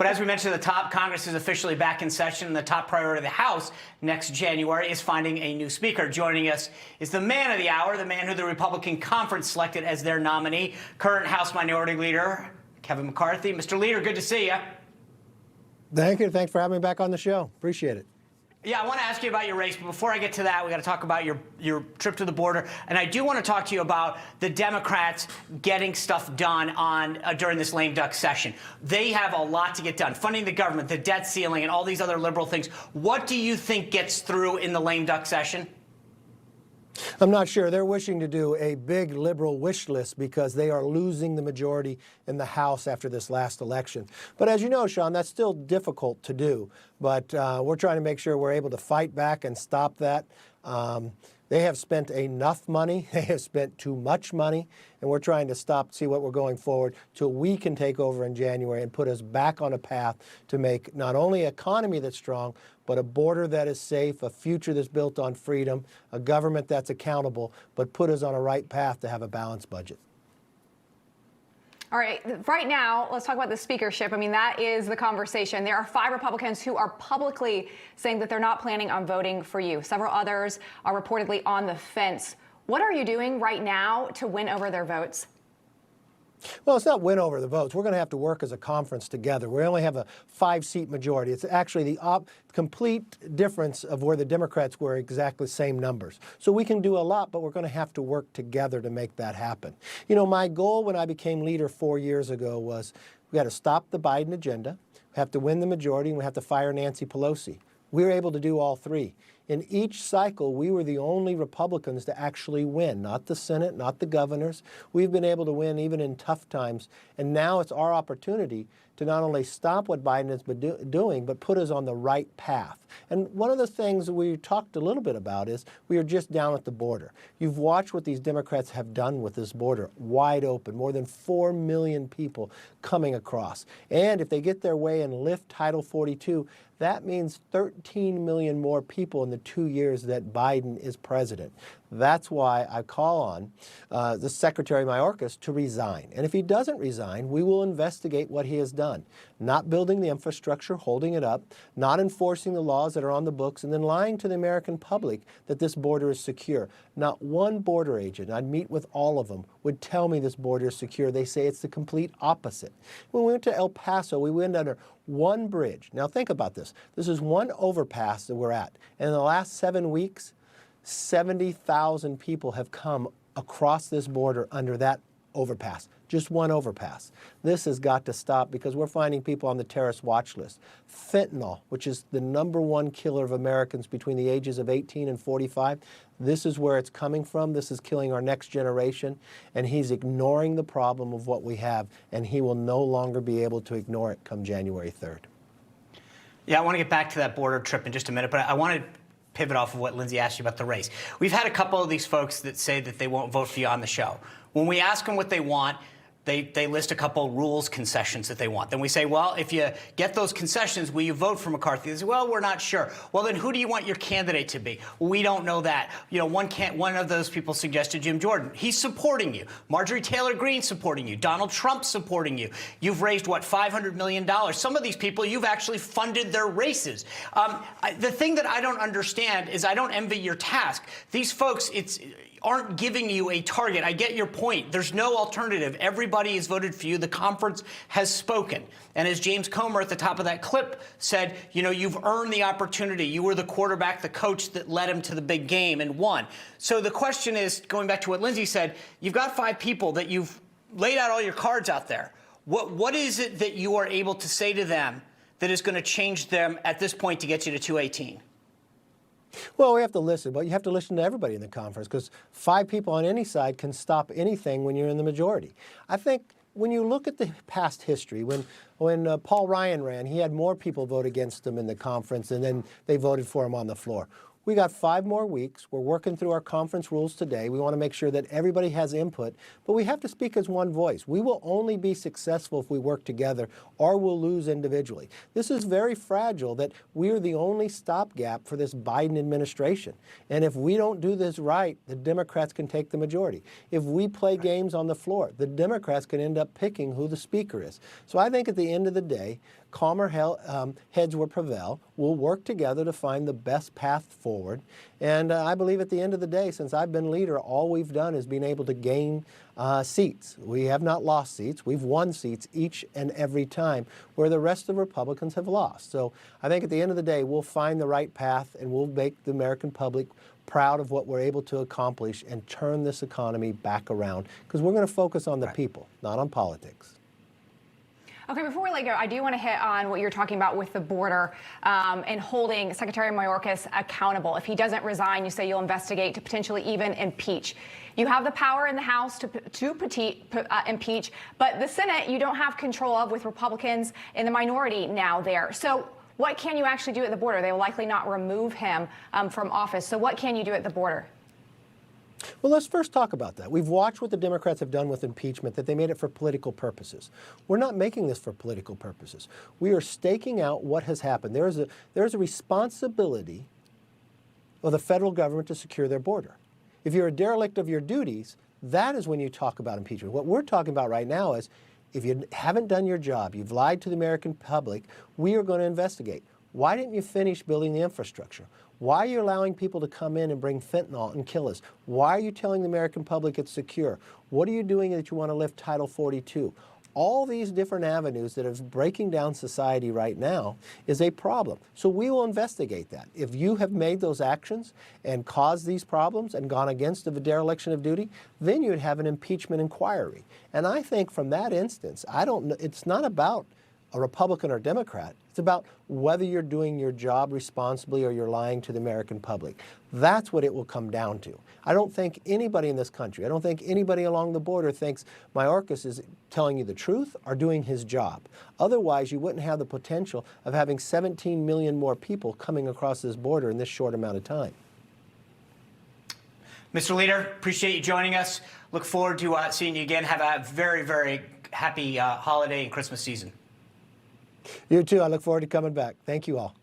But as we mentioned at the top, Congress is officially back in session, and the top priority of the House next January is finding a new speaker. Joining us is the man of the hour, the man who the Republican conference selected as their nominee, current House Minority Leader Kevin McCarthy. Mr. Leader, good to see you. Thank you. Thanks for having me back on the show. Appreciate it. Yeah, I want to ask you about your race, but before I get to that, we got to talk about your trip to the border, and I do want to talk to you about the Democrats getting stuff done on during this lame duck session. They have a lot to get done: funding the government, the debt ceiling, and all these other liberal things. What do you think gets through in the lame duck session? I'm not sure. They're wishing to do a big liberal wish list because they are losing the majority in the House after this last election. But as you know, Sean, that's still difficult to do. But we're trying to make sure we're able to fight back and stop that. They have spent enough money. They have spent too much money. And we're trying to see what we're going forward till we can take over in January and put us back on a path to make not only an economy that's strong, but a border that is safe, a future that's built on freedom, a government that's accountable, but put us on a right path to have a balanced budget. All right, right now, let's talk about the speakership. I mean, that is the conversation. There are 5 Republicans who are publicly saying that they're not planning on voting for you. Several others are reportedly on the fence. What are you doing right now to win over their votes? Well, it's not win over the votes. We're going to have to work as a conference together. We only have a 5-seat majority. It's actually the complete difference of where the Democrats were exactly the same numbers. So we can do a lot, but we're going to have to work together to make that happen. You know, my goal when I became leader 4 years ago was we got to stop the Biden agenda, we have to win the majority, and we have to fire Nancy Pelosi. We were able to do all 3. In each cycle, we were the only Republicans to actually win, not the Senate, not the governors. We've been able to win even in tough times. And now it's our opportunity to not only stop what Biden has been doing, but put us on the right path. And one of the things we talked a little bit about is we are just down at the border. You've watched what these Democrats have done with this border, wide open, more than 4 million people coming across. And if they get their way and lift Title 42, that means 13 million more people in the 2 years that Biden is president. That's why I call on the Secretary Mayorkas to resign. And if he doesn't resign, we will investigate what he has done. Not building the infrastructure, holding it up, not enforcing the laws that are on the books, and then lying to the American public that this border is secure. Not one border agent, I'd meet with all of them, would tell me this border is secure. They say it's the complete opposite. When we went to El Paso, we went under one bridge. Now think about this. This is one overpass that we're at. And in the last 7 weeks, 70,000 people have come across this border under that overpass. Just one overpass. This has got to stop because we're finding people on the terrorist watch list. Fentanyl, which is the #1 killer of Americans between the ages of 18 and 45, this is where it's coming from. This is killing our next generation, and he's ignoring the problem of what we have, and he will no longer be able to ignore it come January 3rd. Yeah, I want to get back to that border trip in just a minute, but I want to pivot off of what Lindsay asked you about the race. We've had a couple of these folks that say that they won't vote for you on the show. When we ask them what they want, they list a couple rules concessions that they want. Then we say, well, if you get those concessions, will you vote for McCarthy? They say, well, we're not sure. Well, then who do you want your candidate to be? Well, we don't know that. You know, one of those people suggested Jim Jordan. He's supporting you. Marjorie Taylor Greene supporting you. Donald Trump supporting you. You've raised, what, $500 million? Some of these people, you've actually funded their races. The thing that I don't understand is I don't envy your task. These folks, aren't giving you a target. I get your point. There's no alternative. Everybody has voted for you. The conference has spoken. And as James Comer at the top of that clip said, you know, you've earned the opportunity. You were the quarterback, the coach that led him to the big game and won. So the question is, going back to what Lindsay said, you've got 5 people that you've laid out all your cards out there. What is it that you are able to say to them that is going to change them at this point to get you to 218? Well, we have to listen, but you have to listen to everybody in the conference because 5 people on any side can stop anything when you're in the majority. I think when you look at the past history, when Paul Ryan ran, he had more people vote against him in the conference, and then they voted for him on the floor. We got 5 more weeks. We're working through our conference rules today. We want to make sure that everybody has input, but we have to speak as one voice. We will only be successful if we work together, or we'll lose individually. This is very fragile that we're the only stopgap for this Biden administration. And if we don't do this right, the Democrats can take the majority. If we play games on the floor, the Democrats can end up picking who the speaker is. So I think at the end of the day, calmer heads will prevail. We'll work together to find the best path forward. And I believe at the end of the day, since I've been leader, all we've done is been able to gain seats. We have not lost seats. We've won seats each and every time, where the rest of the Republicans have lost. So I think at the end of the day, we'll find the right path and we'll make the American public proud of what we're able to accomplish and turn this economy back around, because we're going to focus on the people, not on politics. Okay, before we let go, I do want to hit on what you're talking about with the border and holding Secretary Mayorkas accountable. If he doesn't resign, you say you'll investigate to potentially even impeach. You have the power in the House to impeach, but the Senate you don't have control of, with Republicans in the minority now there. So what can you actually do at the border? They will likely not remove him from office. So what can you do at the border? Well, let's first talk about that. We've watched what the Democrats have done with impeachment, that they made it for political purposes. We're not making this for political purposes. We are staking out what has happened. There is a responsibility of the federal government to secure their border. If you're a derelict of your duties, that is when you talk about impeachment. What we're talking about right now is, if you haven't done your job, you've lied to the American public, we are going to investigate. Why didn't you finish building the infrastructure? Why are you allowing people to come in and bring fentanyl and kill us? Why are you telling the American public it's secure? What are you doing that you want to lift Title 42? All these different avenues that are breaking down society right now is a problem. So we will investigate that. If you have made those actions and caused these problems and gone against the dereliction of duty, then you'd have an impeachment inquiry. And I think from that instance, it's not about a Republican or Democrat. It's about whether you're doing your job responsibly or you're lying to the American public. That's what it will come down to. I don't think anybody in this country, I don't think anybody along the border thinks Mayorkas is telling you the truth or doing his job. Otherwise, you wouldn't have the potential of having 17 million more people coming across this border in this short amount of time. Mr. Leader, appreciate you joining us. Look forward to seeing you again. Have a very, very happy holiday and Christmas season. You too. I look forward to coming back. Thank you all.